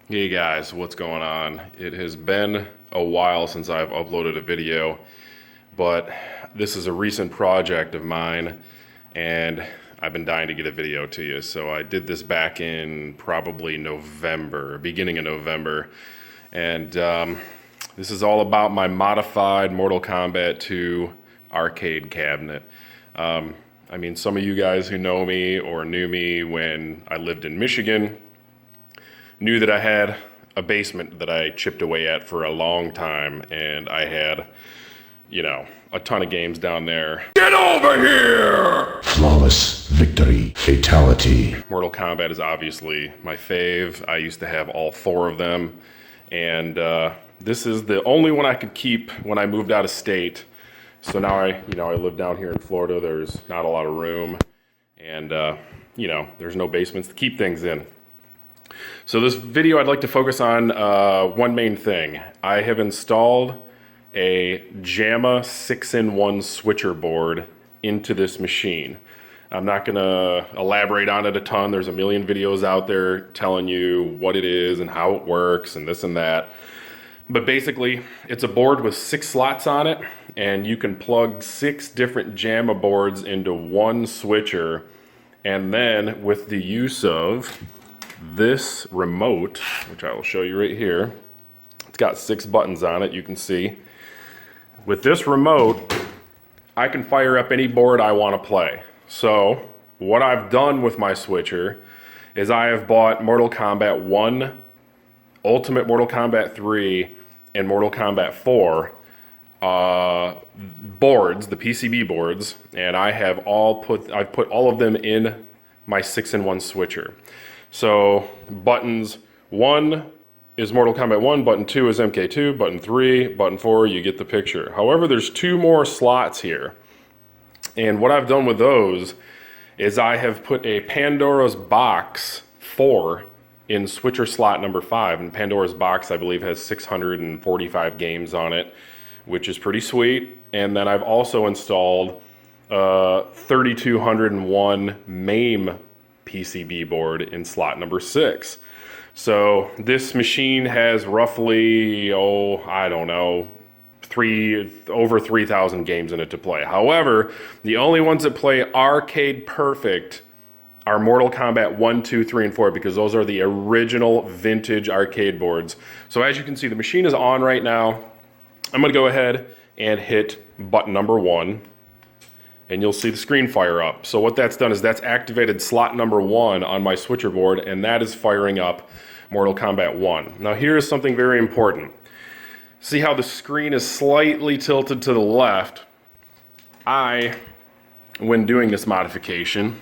Hey guys, what's going on? It has been a while since I've uploaded a video, but this is a recent project of mine and I've been dying to get a video to you. So I did this back in probably November, beginning of November. And this is all about my modified Mortal Kombat 2 arcade cabinet. I mean, some of you guys who know me or knew me when I lived in Michigan knew that I had a basement that I chipped away at for a long time, and I had, you know, a ton of games down there. Get over here! Flawless victory, fatality. Mortal Kombat is obviously my fave. I used to have all 4 of them, and this is the only one I could keep when I moved out of state. So now I live down here in Florida. There's not a lot of room, and there's no basements to keep things in. So this video, I'd like to focus on one main thing. I have installed a Jamma 6-in-1 switcher board into this machine. I'm not gonna elaborate on it a ton. There's a million videos out there telling you what it is and how it works and this and that. But basically, it's a board with 6 slots on it, and you can plug 6 different Jamma boards into one switcher, and then with the use of this remote, which I will show you right here, it's got 6 buttons on it, you can see. With this remote, I can fire up any board I want to play. So what I've done with my switcher is I have bought Mortal Kombat 1, Ultimate Mortal Kombat 3, and Mortal Kombat 4 boards, the PCB boards, and I've put all of them in my 6-in-1 switcher. So buttons 1 is Mortal Kombat 1, button 2 is MK2, button 3, button 4, you get the picture. However, there's 2 more slots here. And what I've done with those is I have put a Pandora's Box 4 in switcher slot number 5. And Pandora's Box, I believe, has 645 games on it, which is pretty sweet. And then I've also installed 3201 MAME PCB board in slot number 6. So this machine has roughly, over 3,000 games in it to play. However, the only ones that play arcade perfect are Mortal Kombat 1, 2, 3, and 4, because those are the original vintage arcade boards. So as you can see, the machine is on right now. I'm gonna go ahead and hit button number 1. And you'll see the screen fire up. So what that's done is that's activated slot number 1 on my switcher board, and that is firing up Mortal Kombat 1. Now here's something very important. See how the screen is slightly tilted to the left? When doing this modification,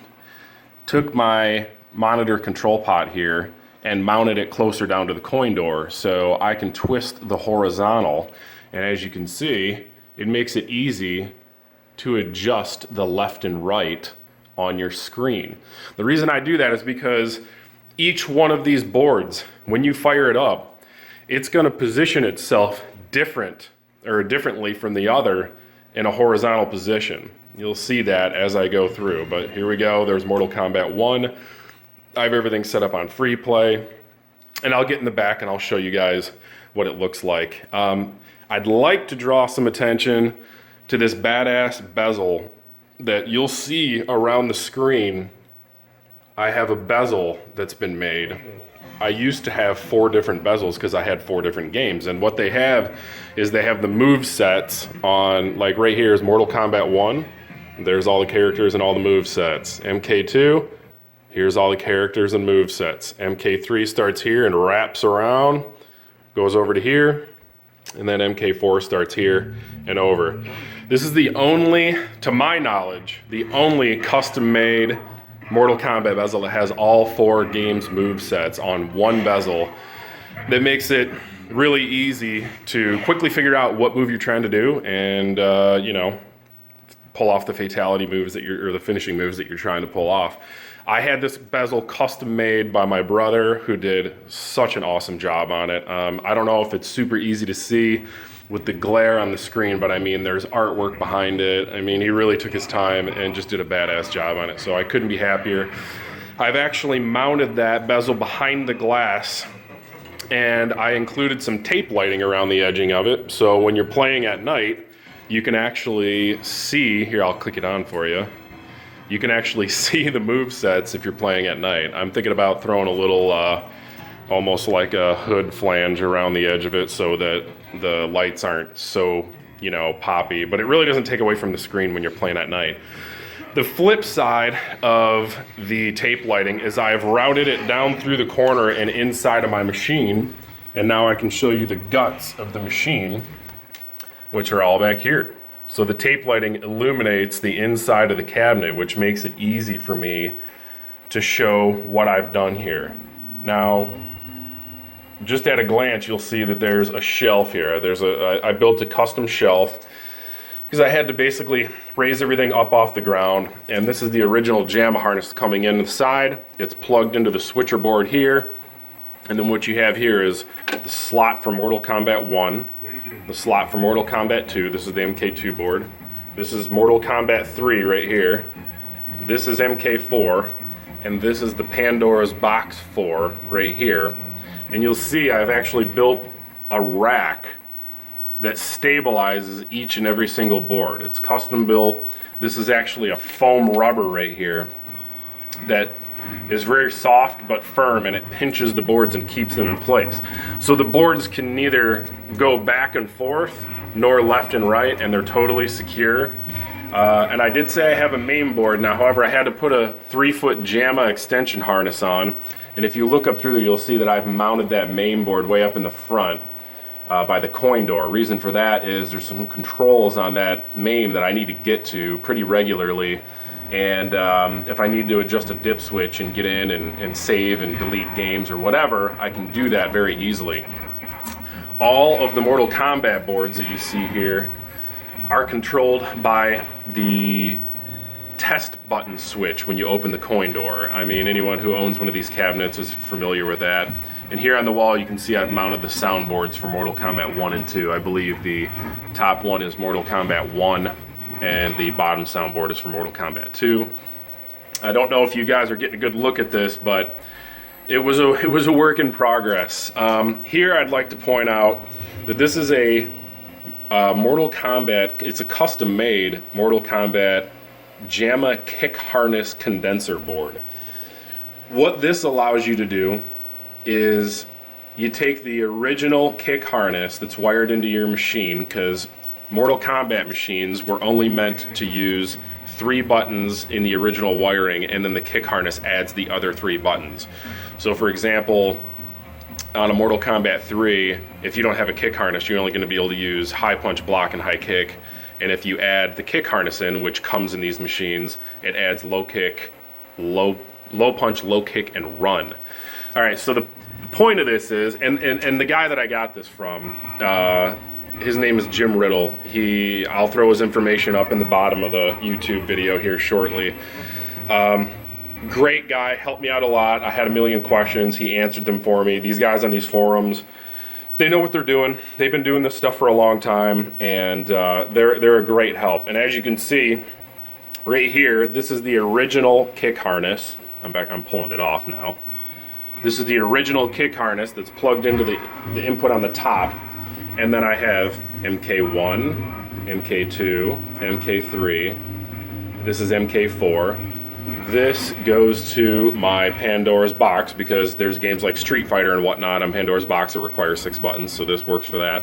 took my monitor control pot here and mounted it closer down to the coin door so I can twist the horizontal. And as you can see, it makes it easy to adjust the left and right on your screen. The reason I do that is because each one of these boards, when you fire it up, it's gonna position itself differently from the other in a horizontal position. You'll see that as I go through, but here we go. There's Mortal Kombat 1. I have everything set up on free play, and I'll get in the back and I'll show you guys what it looks like. I'd like to draw some attention to this badass bezel that you'll see around the screen. I have a bezel that's been made. I used to have 4 different bezels because I had 4 different games, and what they have is they have the move sets on, like right here is Mortal Kombat 1. There's all the characters and all the move sets. MK2, here's all the characters and move sets. MK3 starts here and wraps around, goes over to here, and then MK4 starts here and over. This is the only, to my knowledge, the only custom-made Mortal Kombat bezel that has all 4 games move sets on one bezel. That makes it really easy to quickly figure out what move you're trying to do and pull off the fatality moves or the finishing moves that you're trying to pull off. I had this bezel custom made by my brother, who did such an awesome job on it. I don't know if it's super easy to see with the glare on the screen, but I mean, there's artwork behind it. I mean, he really took his time and just did a badass job on it, so I couldn't be happier. I've actually mounted that bezel behind the glass And I included some tape lighting around the edging of it, so when you're playing at night, you can actually see, here I'll click it on for you, you can actually see the move sets if you're playing at night. I'm thinking about throwing a little, almost like a hood flange around the edge of it so that the lights aren't so, you know, poppy, but it really doesn't take away from the screen when you're playing at night. The flip side of the tape lighting is I've routed it down through the corner and inside of my machine, and now I can show you the guts of the machine, which are all back here. So the tape lighting illuminates the inside of the cabinet, which makes it easy for me to show what I've done here. Now, just at a glance, you'll see that there's a shelf here. I built a custom shelf because I had to basically raise everything up off the ground, and this is the original Jamma harness coming in the side. It's plugged into the switcher board here, and then what you have here is the slot for Mortal Kombat 1, the slot for Mortal Kombat 2, this is the MK2 board, this is Mortal Kombat 3 right here, this is MK4, and this is the Pandora's Box 4 right here. And you'll see I've actually built a rack that stabilizes each and every single board. It's custom built. This is actually a foam rubber right here that is very soft but firm, and it pinches the boards and keeps them in place. So the boards can neither go back and forth nor left and right, and they're totally secure. And I did say I have a MAME board now, however I had to put a 3-foot Jamma extension harness on, and if you look up through there you'll see that I've mounted that MAME board way up in the front by the coin door. Reason for that is there's some controls on that MAME that I need to get to pretty regularly, and if I need to adjust a dip switch and get in and save and delete games or whatever, I can do that very easily. All of the Mortal Kombat boards that you see here are controlled by the test button switch when you open the coin door. I mean, anyone who owns one of these cabinets is familiar with that. And here on the wall you can see I've mounted the soundboards for Mortal Kombat 1 and 2. I believe the top one is Mortal Kombat 1 and the bottom soundboard is for Mortal Kombat 2. I don't know if you guys are getting a good look at this, but it was a work in progress. Here I'd like to point out that this is a Mortal Kombat, it's a custom made Mortal Kombat Jamma kick harness condenser board. What this allows you to do is you take the original kick harness that's wired into your machine, because Mortal Kombat machines were only meant to use 3 buttons in the original wiring, and then the kick harness adds the other 3 buttons. So for example, on a Mortal Kombat 3, if you don't have a kick harness, you're only going to be able to use high punch, block, and high kick. And if you add the kick harness in, which comes in these machines, it adds low kick, low punch, low kick, and run. All right, so the point of this is, and the guy that I got this from, his name is Jim Riddle. I'll throw his information up in the bottom of the YouTube video here shortly. Great guy, helped me out a lot. I had a million questions. He answered them for me. These guys on these forums, they know what they're doing. They've been doing this stuff for a long time, and they're a great help. And as you can see, right here, this is the original kick harness. I'm pulling it off now. This is the original kick harness that's plugged into the input on the top. And then I have MK1, MK2, MK3. This is MK4. This goes to my Pandora's Box, because there's games like Street Fighter and whatnot on Pandora's Box that require 6 buttons, so this works for that.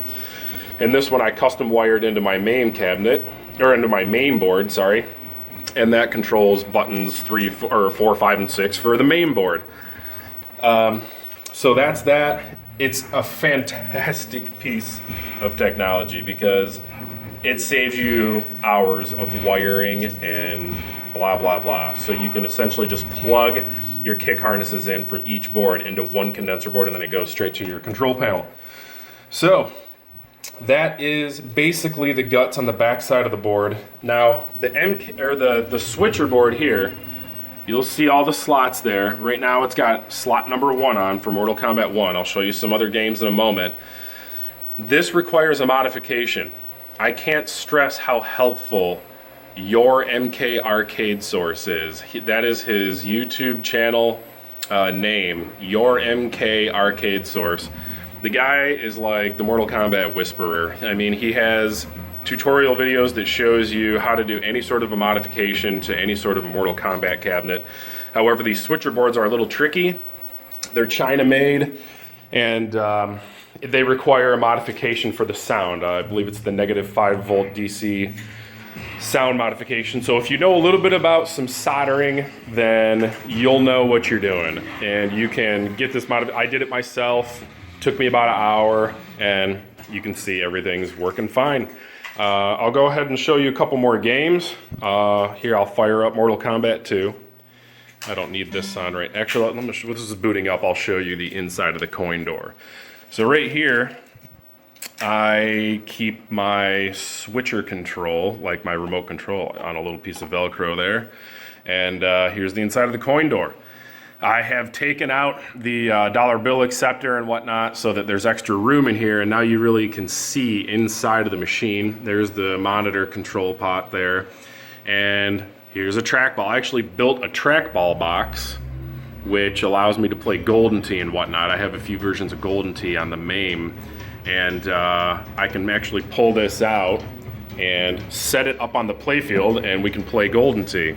And this one I custom wired into my MAME cabinet, or into my MAME board, sorry. And that controls buttons 3, 4, 5, and 6 for the MAME board. So that's that. It's a fantastic piece of technology because it saves you hours of wiring and blah, blah, blah. So you can essentially just plug your kick harnesses in for each board into one condenser board, and then it goes straight to your control panel. So that is basically the guts on the back side of the board. Now the switcher board here, you'll see all the slots there. Right now it's got slot number 1 on for Mortal Kombat 1. I'll show you some other games in a moment. This requires a modification. I can't stress how helpful your MK Arcade source is. That is his YouTube channel. name, Your MK Arcade Source. The guy is like the Mortal Kombat whisperer. I mean, he has tutorial videos that shows you how to do any sort of a modification to any sort of a Mortal Kombat cabinet. However, these switcher boards are a little tricky. They're China made, and they require a modification for the sound. I believe it's the -5 volt DC sound modification. So if you know a little bit about some soldering, then you'll know what you're doing, and you can get this modified. I did it myself. Took me about an hour, and you can see everything's working fine. I'll go ahead and show you a couple more games. Here, I'll fire up Mortal Kombat 2. I don't need this on right. Actually, let me show, this is booting up. I'll show you the inside of the coin door. So right here, I keep my switcher control, like my remote control, on a little piece of Velcro there. And here's the inside of the coin door. I have taken out the dollar bill acceptor and whatnot so that there's extra room in here, and now you really can see inside of the machine. There's the monitor control pot there, and here's a trackball. I actually built a trackball box, which allows me to play Golden Tee and whatnot. I have a few versions of Golden Tee on the MAME, and I can actually pull this out and set it up on the playfield, and we can play Golden Tee.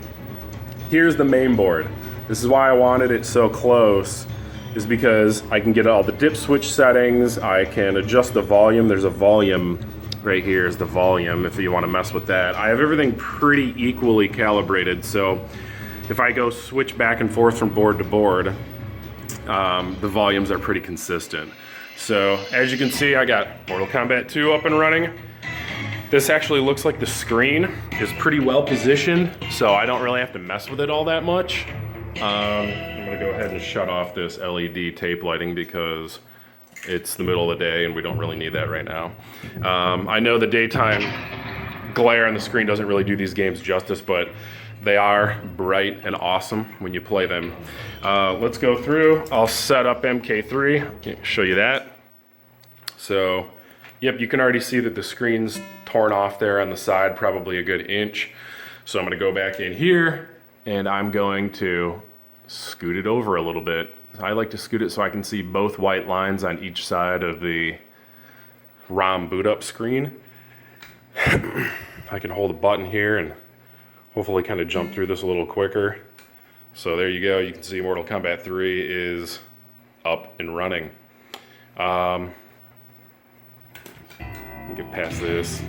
Here's the MAME board. This is why I wanted it so close, is because I can get all the dip switch settings, I can adjust the volume. There's a volume right here is the volume if you want to mess with that. I have everything pretty equally calibrated, so if I go switch back and forth from board to board, the volumes are pretty consistent. So as you can see, I got Mortal Kombat 2 up and running. This actually looks like the screen is pretty well positioned, so I don't really have to mess with it all that much. I'm gonna go ahead and shut off this LED tape lighting because it's the middle of the day and we don't really need that right now. I know the daytime glare on the screen doesn't really do these games justice, but they are bright and awesome when you play them. Let's go through. I'll set up MK3, show you that. So, yep, you can already see that the screen's torn off there on the side, probably a good inch. So I'm gonna go back in here, and I'm going to scoot it over a little bit. I like to scoot it so I can see both white lines on each side of the ROM boot up screen. I can hold a button here and hopefully kind of jump through this a little quicker. So there you go, you can see Mortal Kombat 3 is up and running. Get past this.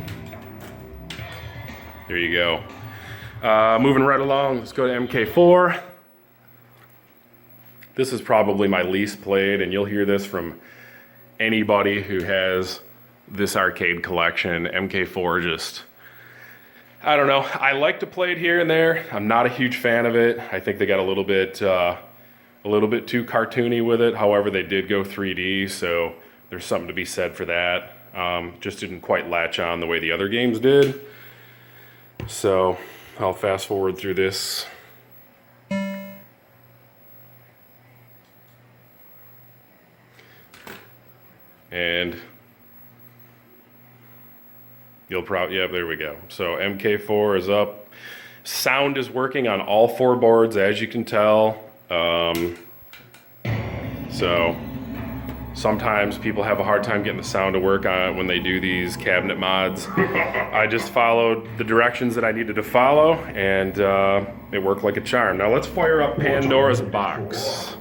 There you go. Moving right along, let's go to MK4. This is probably my least played, and you'll hear this from anybody who has this arcade collection. MK4 just, I don't know. I like to play it here and there. I'm not a huge fan of it. I think they got a little bit too cartoony with it. However, they did go 3D, so there's something to be said for that. Just didn't quite latch on the way the other games did. So I'll fast forward through this. And you'll probably, yeah, there we go. So MK4 is up. Sound is working on all 4 boards, as you can tell. So sometimes people have a hard time getting the sound to work on when they do these cabinet mods. I just followed the directions that I needed to follow, and it worked like a charm. Now let's fire up Pandora's Box.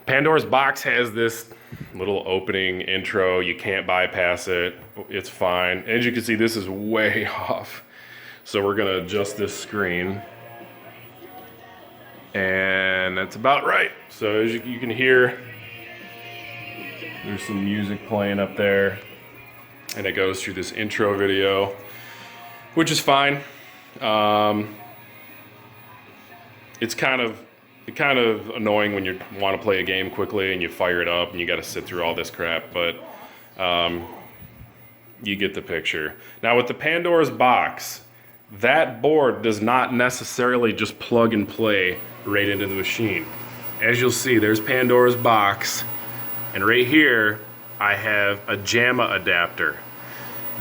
Pandora's Box has this little opening intro. You can't bypass it. It's fine. As you can see, this is way off. So we're gonna adjust this screen. And that's about right. So as you can hear, there's some music playing up there, and it goes through this intro video, which is fine. It's kind of annoying when you want to play a game quickly and you fire it up and you got to sit through all this crap, but you get the picture. Now with the Pandora's Box, that board does not necessarily just plug and play right into the machine. As you'll see, there's Pandora's Box. And right here, I have a Jamma adapter.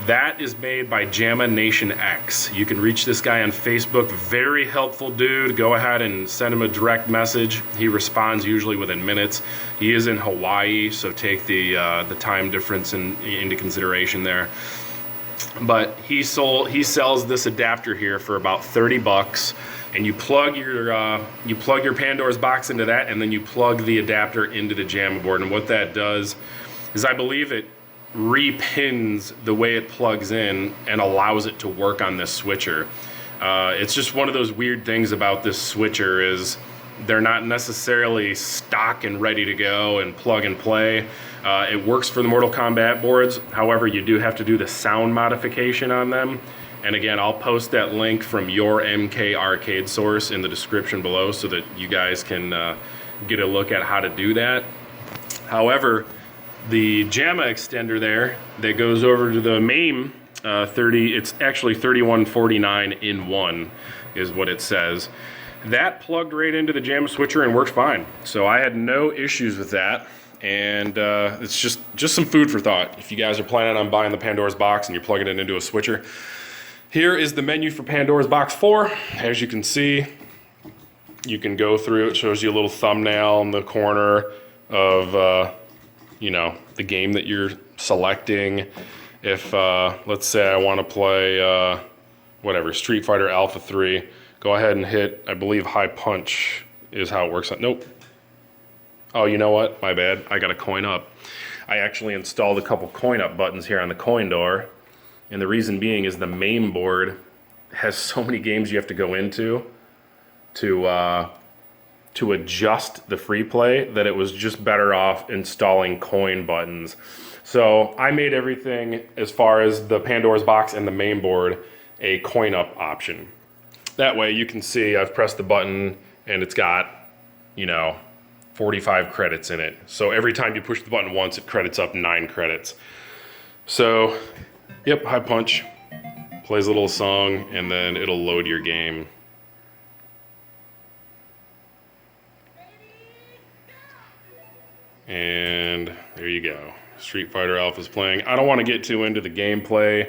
That is made by Jamma Nation X. You can reach this guy on Facebook. Very helpful dude. Go ahead and send him a direct message. He responds usually within minutes. He is in Hawaii, so take the time difference into consideration there. But he sells this adapter here for about 30 bucks, and you plug your Pandora's box into that, and then you plug the adapter into the Jamma board. And what that does is, I believe it repins the way it plugs in and allows it to work on this switcher. It's just one of those weird things about this switcher is they're not necessarily stock and ready to go and plug and play. It works for the Mortal Kombat boards. However, you do have to do the sound modification on them. And again, I'll post that link from your MK arcade source in the description below so that you guys can get a look at how to do that. However, the Jamma extender there that goes over to the MAME 30, it's actually 3149 in one is what it says. That plugged right into the Jamma switcher and worked fine. So I had no issues with that. And it's just some food for thought. If you guys are planning on buying the Pandora's box and you're plugging it into a switcher, here is the menu for Pandora's box 4. As you can see, you can go through. It shows you a little thumbnail in the corner of you know, the game that you're selecting. If let's say I want to play whatever, Street Fighter Alpha 3, go ahead and hit, I believe high punch is how it works. Nope. Oh, you know what? My bad. I got a coin up. I actually installed a couple coin up buttons here on the coin door. And the reason being is the MAME board has so many games you have to go into to adjust the free play that it was just better off installing coin buttons. So I made everything as far as the Pandora's box and the MAME board a coin up option. That way you can see I've pressed the button and it's got, you know, 45 credits in it. So every time you push the button once, it credits up 9 credits. So, yep, high punch, plays a little song, and then it'll load your game. And there you go. Street Fighter Alpha's playing. I don't want to get too into the gameplay.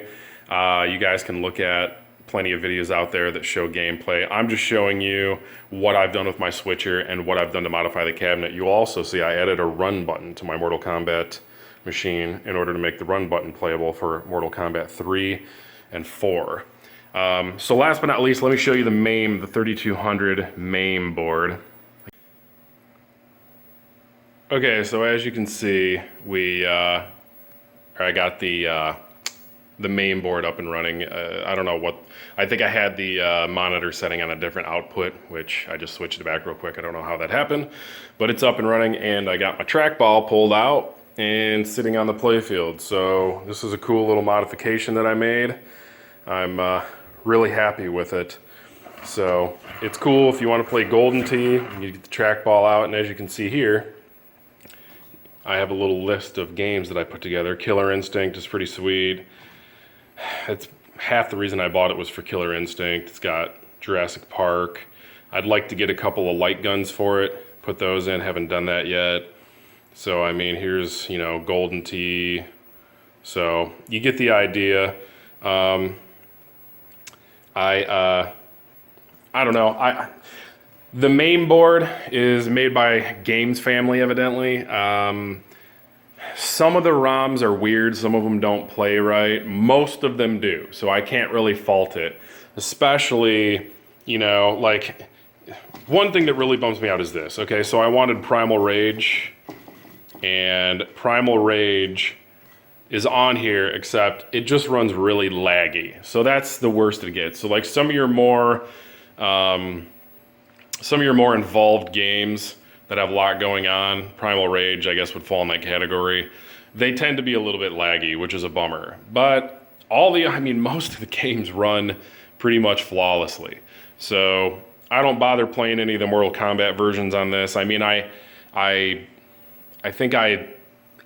You guys can look at plenty of videos out there that show gameplay. I'm just showing you what I've done with my switcher and what I've done to modify the cabinet. You'll also see I added a run button to my Mortal Kombat machine in order to make the run button playable for Mortal Kombat 3 and 4. So last but not least, let me show you the MAME, the 3200 MAME board. Okay, so as you can see, I got the MAME board up and running. I don't know what, I think I had the monitor setting on a different output, which I just switched it back real quick. I don't know how that happened, but it's up and running, and I got my trackball pulled out and sitting on the playfield. So this is a cool little modification that I made. I'm really happy with it. So it's cool if you want to play Golden Tee, you get the trackball out, and as you can see here, I have a little list of games that I put together. Killer Instinct is pretty sweet. It's half the reason I bought it was for Killer Instinct. It's got Jurassic Park. I'd like to get a couple of light guns for it, put those in, haven't done that yet. So, I mean, here's, you know, Golden Tee. So, you get the idea. I don't know. The MAME board is made by Games Family, evidently. Some of the ROMs are weird, some of them don't play right. Most of them do, so I can't really fault it. Especially, you know, like, one thing that really bums me out is this. Okay, so I wanted Primal Rage, and Primal Rage is on here, except it just runs really laggy. So that's the worst it gets. So like some of your more involved games that have a lot going on, Primal Rage, I guess, would fall in that category. They tend to be a little bit laggy, which is a bummer. But most of the games run pretty much flawlessly. So I don't bother playing any of the Mortal Kombat versions on this. I mean, I think I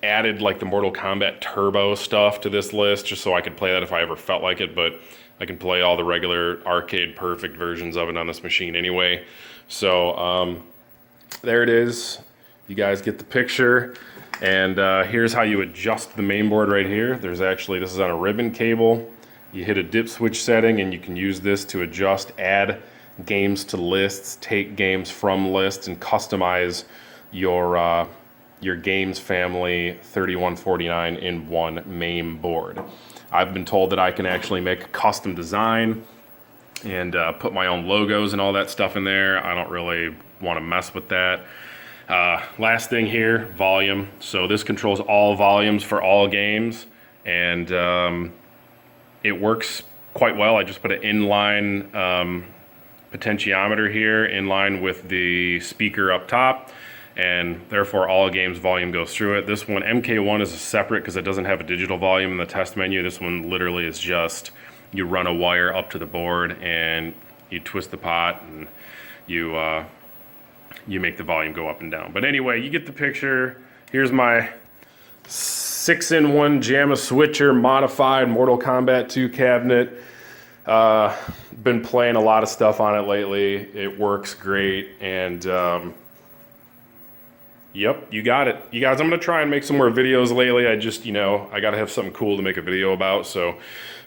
added like the Mortal Kombat Turbo stuff to this list just so I could play that if I ever felt like it, but I can play all the regular arcade perfect versions of it on this machine anyway. So there it is. You guys get the picture. And here's how you adjust the main board right here. There's actually, this is on a ribbon cable. You hit a dip switch setting and you can use this to adjust, add games to lists, take games from lists, and customize your games family 3149 in one MAME board. I've been told that I can actually make a custom design and put my own logos and all that stuff in there. I don't really want to mess with that. Last thing here, volume. So this controls all volumes for all games, and it works quite well. I just put an inline potentiometer here in line with the speaker up top, and therefore all games volume goes through it. This one, MK1, is a separate because it doesn't have a digital volume in the test menu. This one literally is just, you run a wire up to the board and you twist the pot and you make the volume go up and down. But anyway, you get the picture. Here's my 6-in-1 Jamma switcher modified Mortal Kombat 2 cabinet. Been playing a lot of stuff on it lately. It works great, and yep, you got it. You guys, I'm gonna try and make some more videos lately. I just, I gotta have something cool to make a video about, so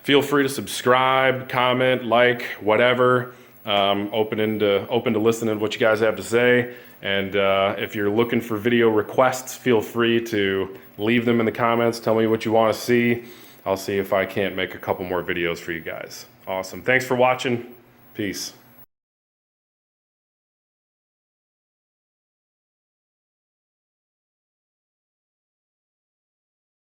feel free to subscribe, comment, like, whatever. Open to listening to what you guys have to say. And if you're looking for video requests, feel free to leave them in the comments. Tell me what you want to see. I'll see if I can't make a couple more videos for you guys. Awesome. Thanks for watching. Peace.